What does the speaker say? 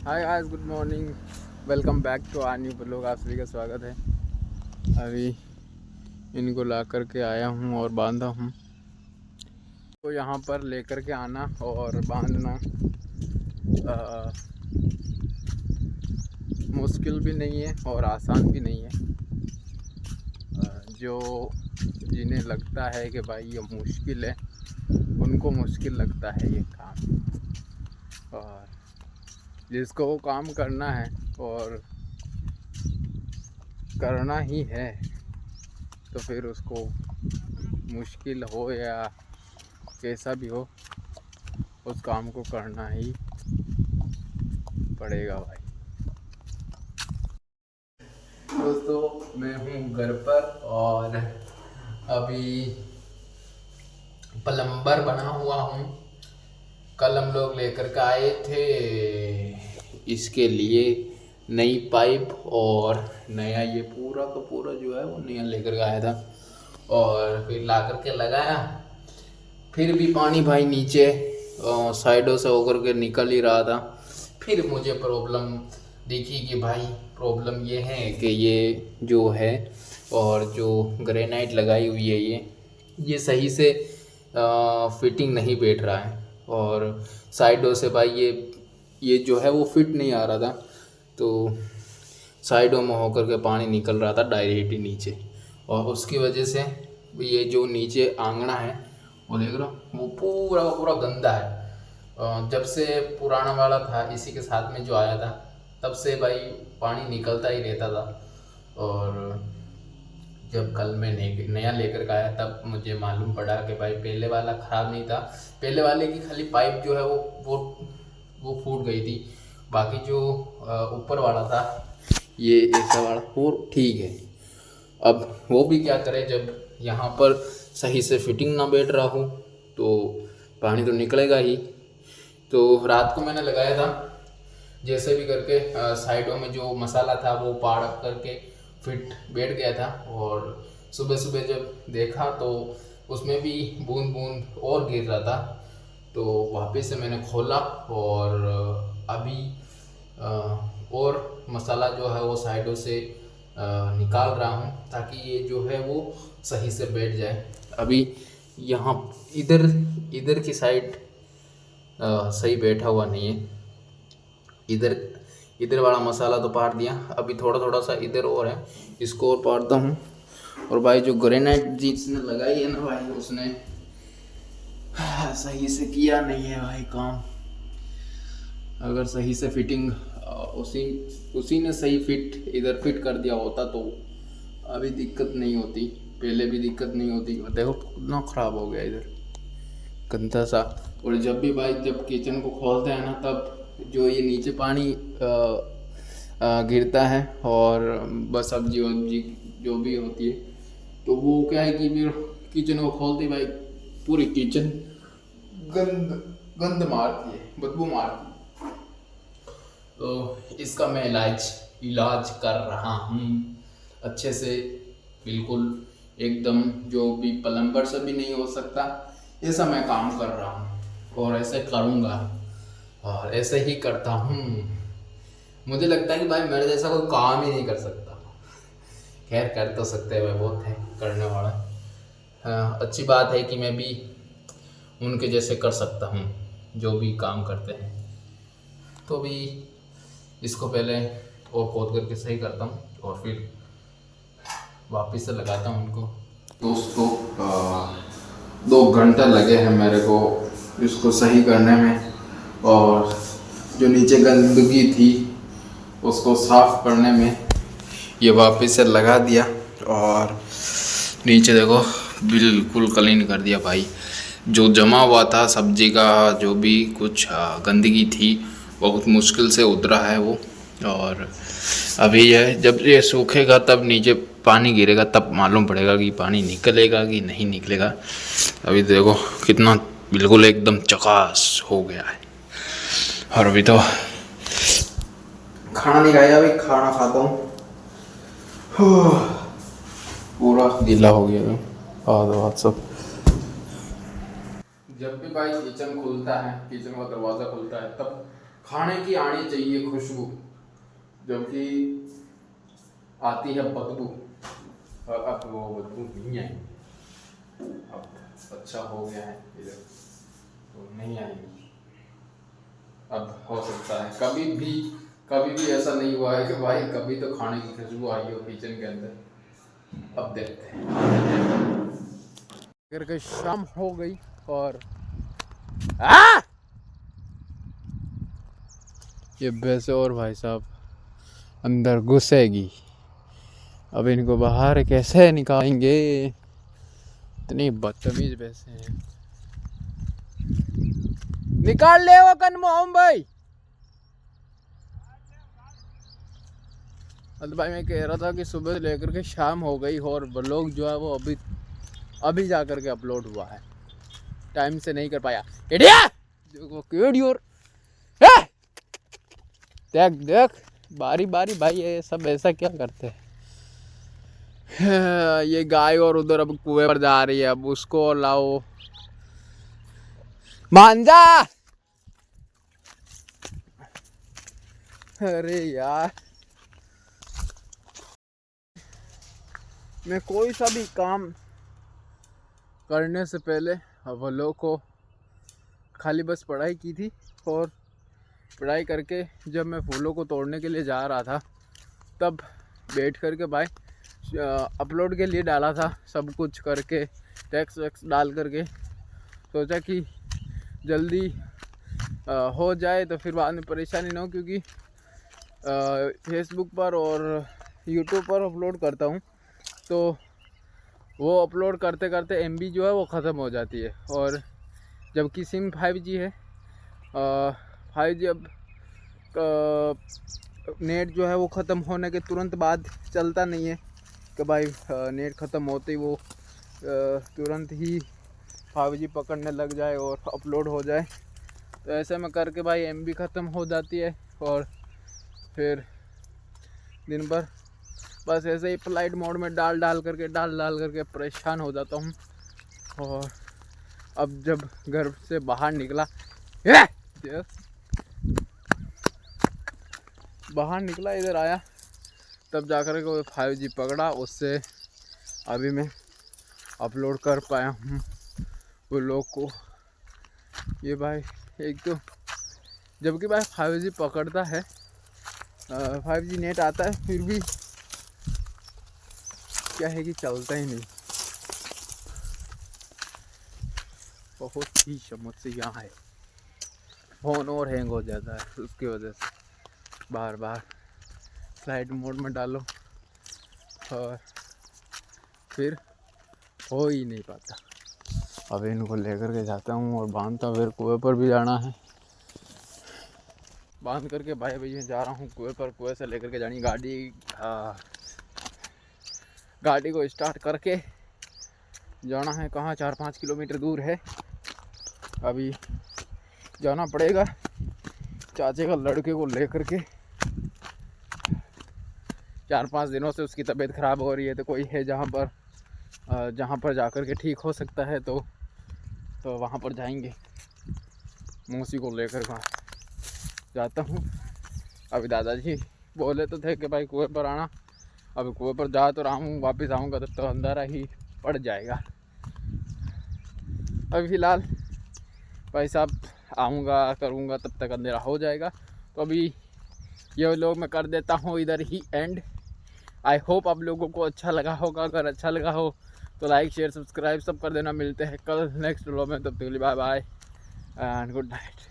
Hi guys, good morning. Welcome back to our new blog. आप सभी का स्वागत है। अभी इनको ला कर के आया हूँ और बांधा हूँ। तो यहाँ पर लेकर के आना और बांधना मुश्किल भी नहीं है और आसान भी नहीं है। जो जिन्हें लगता है कि भाई ये मुश्किल है, उनको मुश्किल लगता है ये काम। और जिसको वो काम करना है और करना ही है, तो फिर उसको मुश्किल हो या कैसा भी हो, उस काम को करना ही पड़ेगा भाई। दोस्तों, मैं हूँ घर पर और अभी प्लम्बर बना हुआ हूँ। कल हम लोग लेकर के आए थे इसके लिए नई पाइप और नया ये पूरा का पूरा जो है वो नया लेकर के आया था और फिर ला करके लगाया। फिर भी पानी भाई नीचे साइडों से होकर के निकल ही रहा था। फिर मुझे प्रॉब्लम देखी कि भाई प्रॉब्लम ये है कि ये जो है और जो ग्रेनाइट लगाई हुई है ये सही से फिटिंग नहीं बैठ रहा है और साइडों से भाई ये जो है वो फिट नहीं आ रहा था। तो साइडों में होकर के पानी निकल रहा था डायरेक्ट ही नीचे और उसकी वजह से ये जो नीचे आंगना है वो देख रहा वो पूरा का पूरा गंदा है। जब से पुराना वाला था इसी के साथ में जो आया था तब से भाई पानी निकलता ही रहता था। और जब कल मैं नया लेकर के आया तब मुझे मालूम पड़ा कि भाई पहले वाला ख़राब नहीं था। पहले वाले की खाली पाइप जो है वो फूट गई थी। बाकी जो ऊपर वाला था ये ऐसा वाला वो ठीक है। अब वो भी क्या करे, जब यहाँ पर सही से फिटिंग ना बैठ रहा हो तो पानी तो निकलेगा ही। तो रात को मैंने लगाया था जैसे भी करके, साइडों में जो मसाला था वो पाड़ करके फिट बैठ गया था। और सुबह सुबह जब देखा तो उसमें भी बूंद बूंद और गिर रहा था। तो वापस से मैंने खोला और अभी और मसाला जो है वो साइडों से निकाल रहा हूँ ताकि ये जो है वो सही से बैठ जाए। अभी यहाँ इधर इधर की साइड सही बैठा हुआ नहीं है। इधर इधर वाला मसाला तो पार दिया, अभी थोड़ा थोड़ा सा इधर और है, इसको और पारता हूँ। और भाई जो ग्रेनाइट जिसने लगाई है ना भाई, उसने सही से किया नहीं है भाई काम। अगर सही से फिटिंग उसी उसी ने सही फिट इधर फिट कर दिया होता तो अभी दिक्कत नहीं होती, पहले भी दिक्कत नहीं होती। और देखो कितना ख़राब हो गया इधर, गंदा सा। और जब भी भाई जब किचन को खोलते हैं ना तब जो ये नीचे पानी गिरता है और बस सब्जी वब्जी जो भी होती है तो वो क्या है कि फिर किचन को खोलते भाई पूरी किचन गंद गंद मारती है, बदबू मारती है। तो इसका मैं इलाज कर रहा हूँ अच्छे से, बिल्कुल एकदम। जो भी प्लम्बर से भी नहीं हो सकता ऐसा मैं काम कर रहा हूँ और ऐसे करूँगा और ऐसे ही करता हूँ। मुझे लगता है कि भाई मेरे जैसा कोई काम ही नहीं कर सकता। खैर कर तो सकते हैं, बहुत है करने वाला। हाँ, अच्छी बात है कि मैं भी उनके जैसे कर सकता हूँ जो भी काम करते हैं। तो भी इसको पहले और खोद करके सही करता हूँ और फिर वापस से लगाता हूँ उनको। दोस्तों 2 घंटे लगे हैं मेरे को इसको सही करने में और जो नीचे गंदगी थी उसको साफ करने में। ये वापस से लगा दिया और नीचे देखो बिल्कुल क्लीन कर दिया भाई। जो जमा हुआ था सब्जी का जो भी कुछ गंदगी थी बहुत मुश्किल से उतरा है वो। और अभी यह जब ये सूखेगा तब नीचे पानी गिरेगा तब मालूम पड़ेगा कि पानी निकलेगा कि नहीं निकलेगा। अभी देखो कितना बिल्कुल एकदम चकास हो गया है। और अभी तो खाना नहीं खाया, अभी खाना खाता हूँ। पूरा गीला हो गया हाथ सब। जब भी भाई किचन खुलता है, किचन का दरवाज़ा खुलता है तब खाने की आनी चाहिए खुशबू, जो कि आती है बदबू, और अब वो बदबू नहीं आई। अब अच्छा हो गया है इधर तो नहीं आएगी। अब हो सकता है कभी भी ऐसा नहीं हुआ है कि भाई कभी तो खाने की खुशबू आई हो किचन के अंदर। अब देखते हैं। करके शाम हो गई और ये भैंसे और भाई साहब अंदर घुसेगी। अब इनको बाहर कैसे निकालेंगे, इतनी बदतमीज भैंसे हैं। निकाल ले वो कन मोहम भाई। तो भाई मैं कह रहा था कि सुबह से लेकर के शाम हो गई और ब्लॉग जो है वो अभी जा कर के अपलोड हुआ है, टाइम से नहीं कर पाया। देख देख बारी बारी भाई, ये सब ऐसा क्या करते हैं। ये गाय और उधर अब कुएं पर जा रही है, अब उसको लाओ मांझा। अरे यार, मैं कोई सा भी काम करने से पहले वो लोग को खाली बस पढ़ाई की थी, और पढ़ाई करके जब मैं फूलों को तोड़ने के लिए जा रहा था तब बैठ करके भाई अपलोड के लिए डाला था, सब कुछ करके टेक्स्ट वैक्स डाल करके सोचा कि जल्दी हो जाए तो फिर बाद में परेशानी ना हो, क्योंकि फेसबुक पर और यूट्यूब पर अपलोड करता हूँ तो वो अपलोड करते करते MB जो है वो ख़त्म हो जाती है। और जबकि सिम 5G है, 5G अब नेट जो है वो ख़त्म होने के तुरंत बाद चलता नहीं है कि भाई नेट ख़त्म होते ही वो तुरंत ही 5G पकड़ने लग जाए और अपलोड हो जाए। तो ऐसे में करके भाई MB ख़त्म हो जाती है और फिर दिन भर बस ऐसे ही फ्लाइट मोड में डाल करके परेशान हो जाता हूँ। और अब जब घर से बाहर निकला इधर आया तब जाकर के 5G पकड़ा, उससे अभी मैं अपलोड कर पाया हूँ वो लोग को। ये भाई एक तो जबकि भाई 5G पकड़ता है, 5G नेट आता है, फिर भी क्या है कि चलता ही नहीं। बहुत ही समस्या है, फ़ोन और हैंग हो जाता है उसकी वजह से। बार बार फ्लाइट मोड में डालो और फिर हो ही नहीं पाता। अब इनको लेकर के जाता हूँ और बांधता, फिर कुएं पर भी जाना है। बांध करके भाई भैया जा रहा हूँ कुएं पर। कुएं से लेकर के जानी गाड़ी को स्टार्ट करके जाना है। कहाँ 4-5 किलोमीटर दूर है, अभी जाना पड़ेगा। चाचे का लड़के को लेकर के 4-5 दिनों से उसकी तबीयत ख़राब हो रही है, तो कोई है जहाँ पर जाकर के ठीक हो सकता है तो वहाँ पर जाएंगे। मौसी को लेकर वहाँ जाता हूँ। अभी दादाजी बोले तो थे कि भाई कुएं पर आना, अभी कुएं पर जा तो रहा हूँ, वापस आऊँगा तब तो अंधारा ही पड़ जाएगा। अभी फ़िलहाल भाई साहब आऊँगा करूँगा तब तक अंधेरा हो जाएगा। तो अभी ये लोग मैं कर देता हूँ इधर ही एंड। आई होप आप लोगों को अच्छा लगा होगा। अगर अच्छा लगा हो तो लाइक शेयर सब्सक्राइब सब कर देना। मिलते हैं कल नेक्स्ट व्लॉग में, तब तक के लिए bye bye and good night.